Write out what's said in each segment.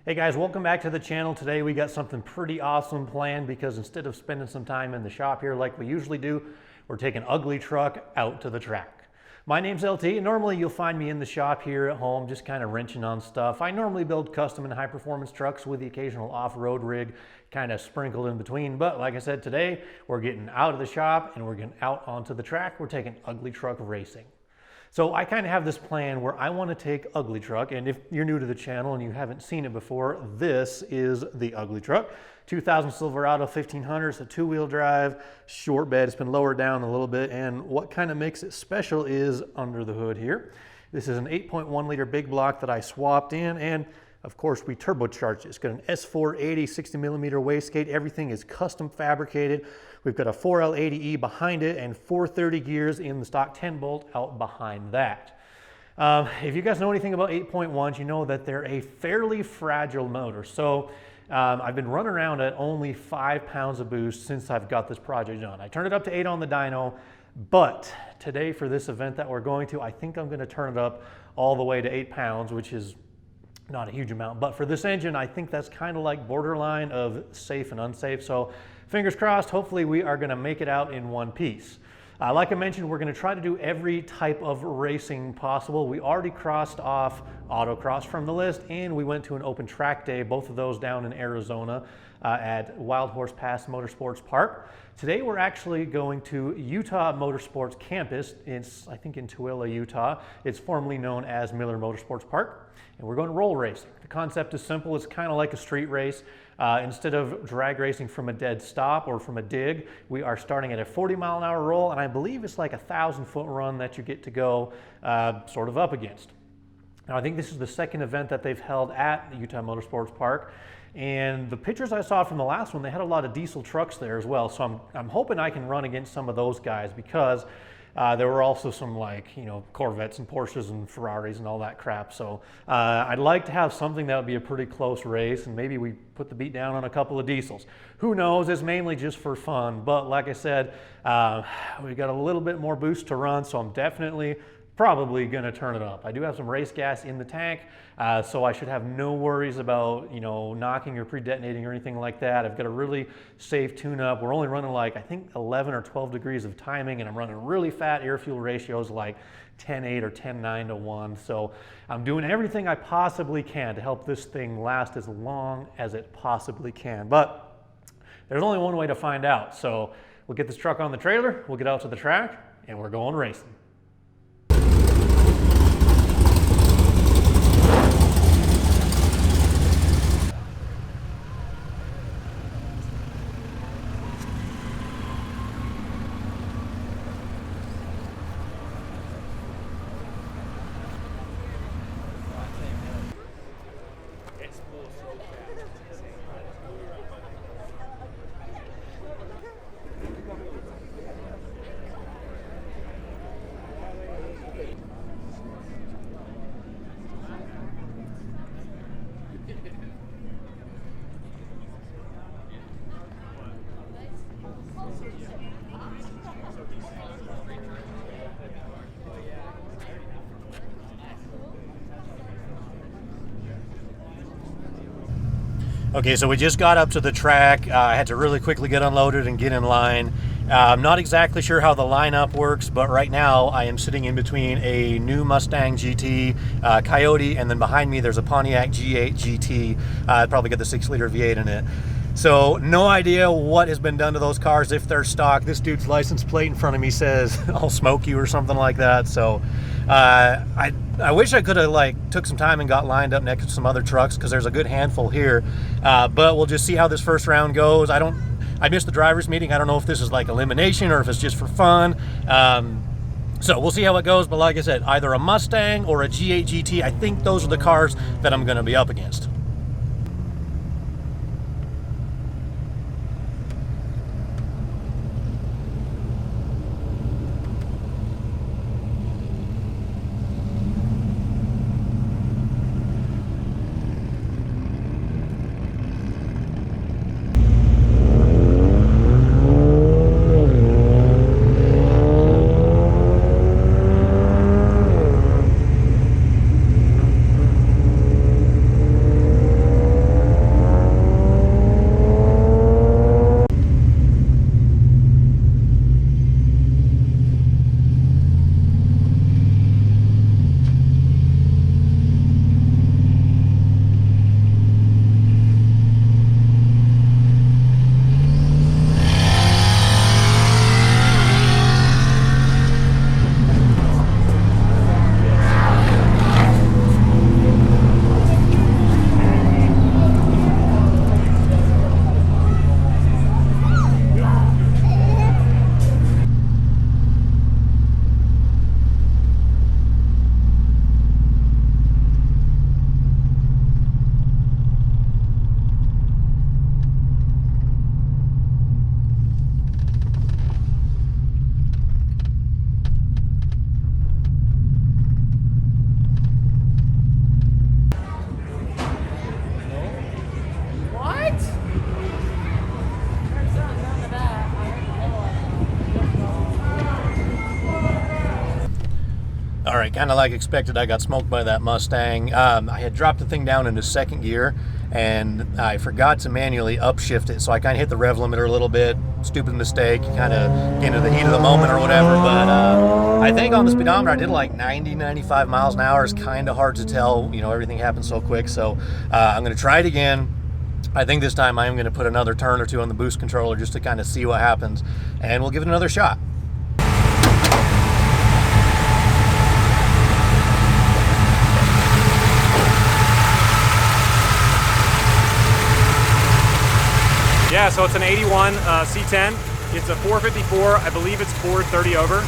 Hey guys, welcome back to the channel. Today we got something pretty awesome planned because instead of spending some time in the shop here like we usually do, we're taking UglyTruck out to the track. My name's LT, and normally you'll find me in the shop here at home just kind of wrenching on stuff. I normally build custom and high performance trucks with the occasional off-road rig kind of sprinkled in between. But like I said, today we're getting out of the shop and we're getting out onto the track. We're taking UglyTruck racing. So I kind of have this plan where I want to take UglyTruck, and if you're new to the channel and you haven't seen it before, this is the UglyTruck. 2000 Silverado 1500, it's a two-wheel drive, short bed, it's been lowered down a little bit, and what kind of makes it special is under the hood here. This is an 8.1 liter big block that I swapped in, and of course we turbocharged it. It's got an S480 60 millimeter wastegate, everything is custom fabricated. We've got a 4L80E behind it and 430 gears in the stock 10 bolt out behind that. If you guys know anything about 8.1s, you know that they're a fairly fragile motor. So I've been running around at only 5 pounds of boost since I've got this project done. I turned it up to 8 on the dyno, but today for this event that we're going to, I think I'm going to turn it up all the way to 8 pounds, which is not a huge amount. But for this engine, I think that's kind of like borderline of safe and unsafe. So fingers crossed, hopefully we are going to make it out in one piece. Like I mentioned, we're going to try to do every type of racing possible. We already crossed off autocross from the list, and we went to an open track day, both of those down in Arizona at Wild Horse Pass Motorsports Park. Today we're actually going to Utah Motorsports Campus. It's, I think, in Tooele, Utah. It's formerly known as Miller Motorsports Park, and we're going to roll racing. The concept is simple. It's kind of like a street race. Instead of drag racing from a dead stop or from a dig, we are starting at a 40-mile-an-hour roll, and I believe it's like a 1,000-foot run that you get to go sort of up against. Now, I think this is the second event that they've held at the Utah Motorsports Park, and the pictures I saw from the last one, they had a lot of diesel trucks there as well, so I'm hoping I can run against some of those guys because there were also some, like, you know, Corvettes and Porsches and Ferraris and all that crap. So I'd like to have something that would be a pretty close race, and maybe we put the beat down on a couple of diesels. Who knows? It's mainly just for fun. But like I said, we got a little bit more boost to run, so I'm definitely probably going to turn it up. I do have some race gas in the tank, so I should have no worries about, you know, knocking or pre-detonating or anything like that. I've got a really safe tune-up. We're only running like, I think, 11 or 12 degrees of timing, and I'm running really fat air-fuel ratios like 10:8 or 10:9 to 1. So I'm doing everything I possibly can to help this thing last as long as it possibly can. But there's only one way to find out. So we'll get this truck on the trailer, we'll get out to the track, and we're going racing. Okay, so we just got up to the track. I had to really quickly get unloaded and get in line. I'm not exactly sure how the lineup works, but right now I am sitting in between a new Mustang GT Coyote, and then behind me there's a Pontiac G8 GT. Probably got the 6-liter V8 in it. So no idea what has been done to those cars, if they're stock. This dude's license plate in front of me says I'll smoke you or something like that. So I wish I could have took some time and got lined up next to some other trucks, because there's a good handful here. But we'll just see how this first round goes. I missed the driver's meeting. I don't know if this is like elimination or if it's just for fun. So we'll see how it goes. But like I said, either a Mustang or a G8 GT. I think those are the cars that I'm going to be up against. right, kind of like expected, I got smoked by that Mustang. I had dropped the thing down into second gear, and I forgot to manually upshift it, so I kind of hit the rev limiter a little bit. Stupid mistake, kind of get into the heat of the moment or whatever, but I think on the speedometer I did like 90, 95 miles an hour. It's kind of hard to tell, you know, everything happens so quick, so I'm going to try it again. I think this time I'm going to put another turn or two on the boost controller just to kind of see what happens, and we'll give it another shot. Yeah, so it's an 81 C10. It's a 454. I believe it's 430 over.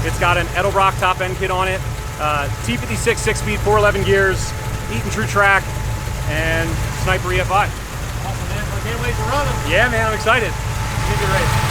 It's got an Edelbrock top end kit on it. T56 6-speed, 411 gears, Eaton True Track, and Sniper EFI. Awesome, man. I can't wait to run it. Yeah, man, I'm excited. It's gonna be a good race.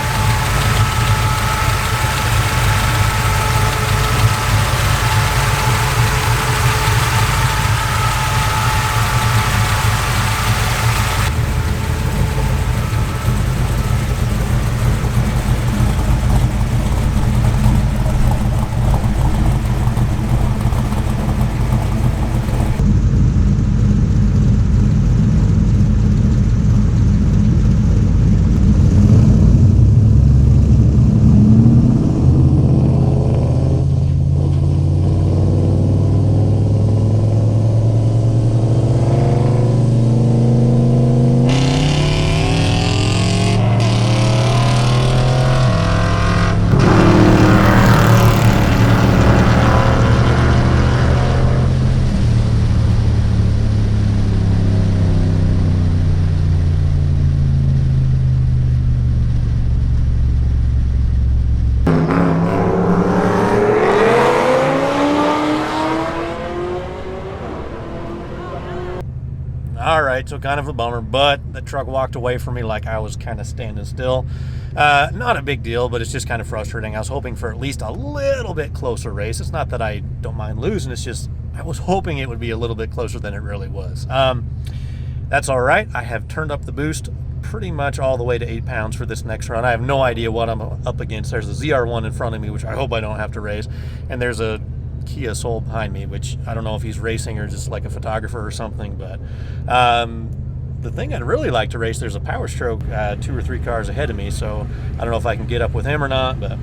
All right, so kind of a bummer, but the truck walked away from me like I was kind of standing still. Not a big deal, but it's just kind of frustrating. I was hoping for at least a little bit closer race. It's not that I don't mind losing, it's just I was hoping it would be a little bit closer than it really was. That's all right. I have turned up the boost pretty much all the way to 8 pounds for this next run. I have no idea what I'm up against. There's a ZR1 in front of me, which I hope I don't have to race, and there's a Kia Soul behind me, which I don't know if he's racing or just like a photographer or something, but the thing I'd really like to race, there's a Power Stroke 2 or 3 cars ahead of me, so I don't know if I can get up with him or not, but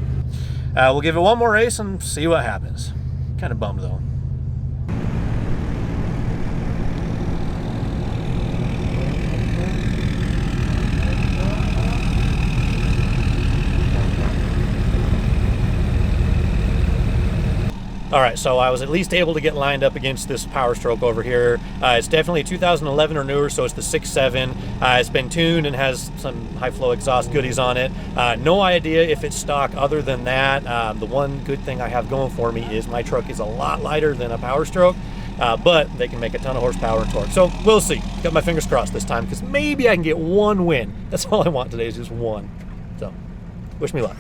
we'll give it one more race and see what happens. Kind of bummed though. All right, so I was at least able to get lined up against this Power Stroke over here. It's definitely 2011 or newer, so it's the 6.7. It's been tuned and has some high flow exhaust goodies on it. No idea if it's stock other than that. The one good thing I have going for me is my truck is a lot lighter than a Power Stroke, but they can make a ton of horsepower and torque. So we'll see. Got my fingers crossed this time because maybe I can get one win. That's all I want today is just one. So wish me luck.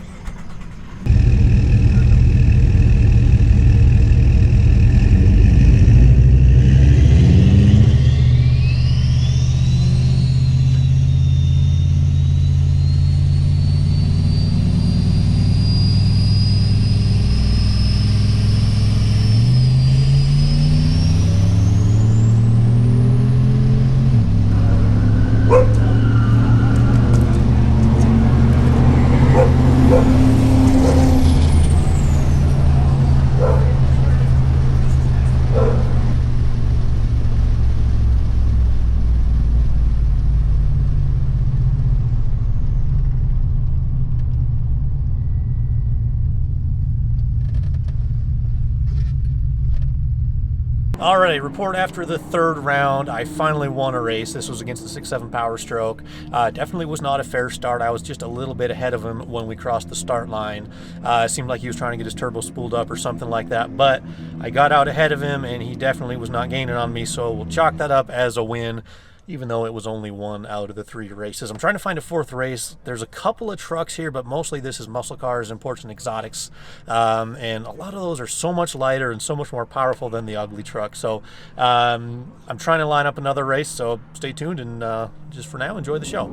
Alright, report after the third round. I finally won a race. This was against the 6.7 Power Stroke. Definitely was not a fair start. I was just a little bit ahead of him when we crossed the start line. It seemed like he was trying to get his turbo spooled up or something like that, but I got out ahead of him and he definitely was not gaining on me, so we'll chalk that up as a win, even though it was only 1 out of the 3 races. I'm trying to find a 4th race. There's a couple of trucks here, but mostly this is muscle cars, imports, and exotics. And a lot of those are so much lighter and so much more powerful than the UglyTruck. So I'm trying to line up another race, so stay tuned and just for now, enjoy the show.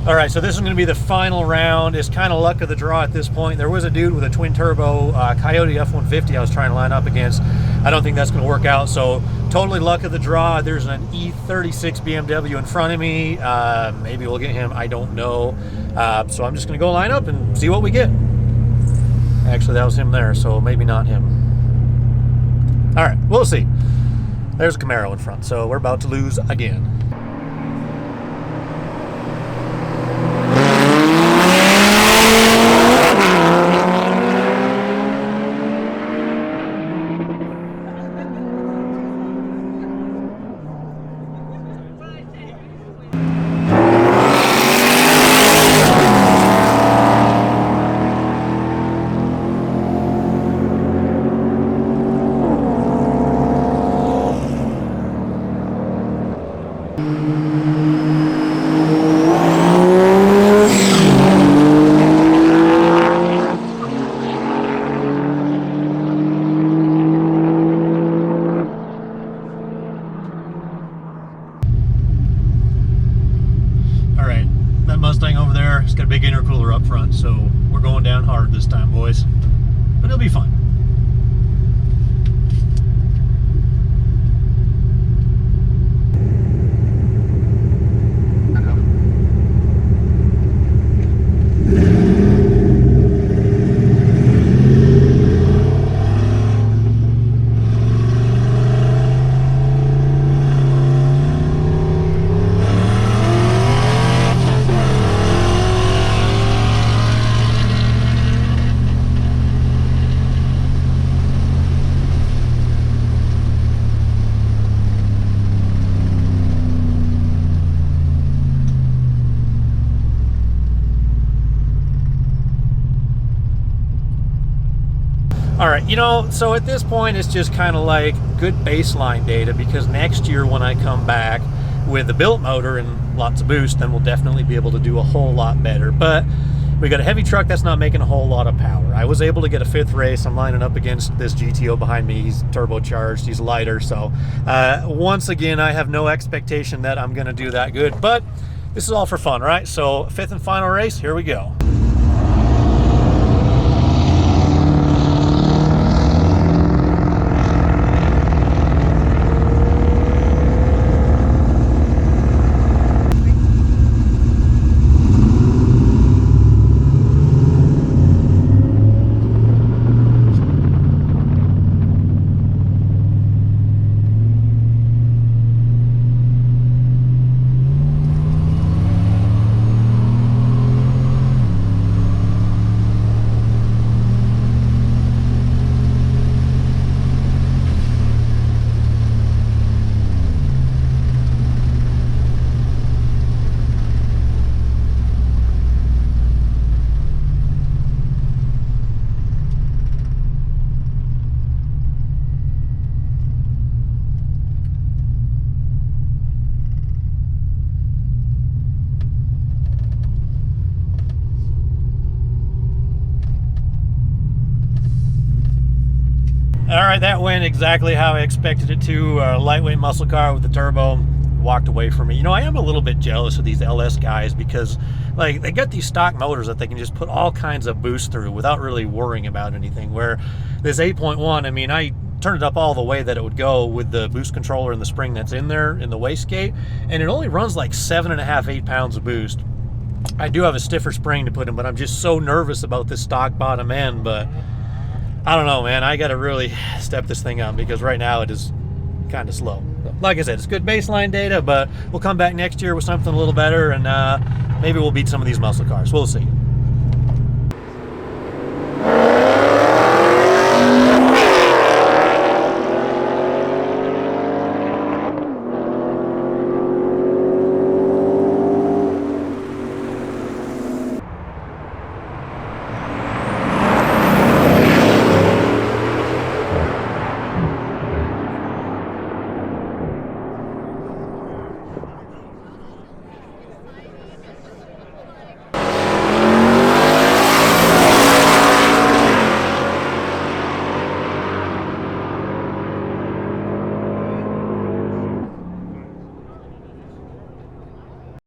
All right, so this is going to be the final round. It's kind of luck of the draw at this point. There was a dude with a twin turbo Coyote F-150 I was trying to line up against. I don't think that's going to work out, so totally luck of the draw. There's an E36 BMW in front of me. Maybe we'll get him, I don't know. So I'm just going to go line up and see what we get. Actually, that was him there, so maybe not him. All right, we'll see. There's a Camaro in front, so we're about to lose again. Mustang over there, it's got a big intercooler up front, so we're going down hard this time, boys, but it'll be fun. All right, you know, so at this point, it's just kind of like good baseline data, because next year when I come back with the built motor and lots of boost, then we'll definitely be able to do a whole lot better. But we got a heavy truck that's not making a whole lot of power. I was able to get a 5th race. I'm lining up against this GTO behind me. He's turbocharged, he's lighter. So once again, I have no expectation that I'm gonna do that good, but this is all for fun, right? So 5th and final race, here we go. All right, that went exactly how I expected it to. Lightweight muscle car with the turbo. Walked away from me. You know, I am a little bit jealous of these LS guys, because like they got these stock motors that they can just put all kinds of boost through without really worrying about anything. Where this 8.1, I mean, I turned it up all the way that it would go with the boost controller and the spring that's in there in the wastegate, and it only runs like 7.5, 8 pounds of boost. I do have a stiffer spring to put in, but I'm just so nervous about this stock bottom end. But I don't know, man. I got to really step this thing up, because right now it is kind of slow. Like I said, it's good baseline data, but we'll come back next year with something a little better, and maybe we'll beat some of these muscle cars. We'll see.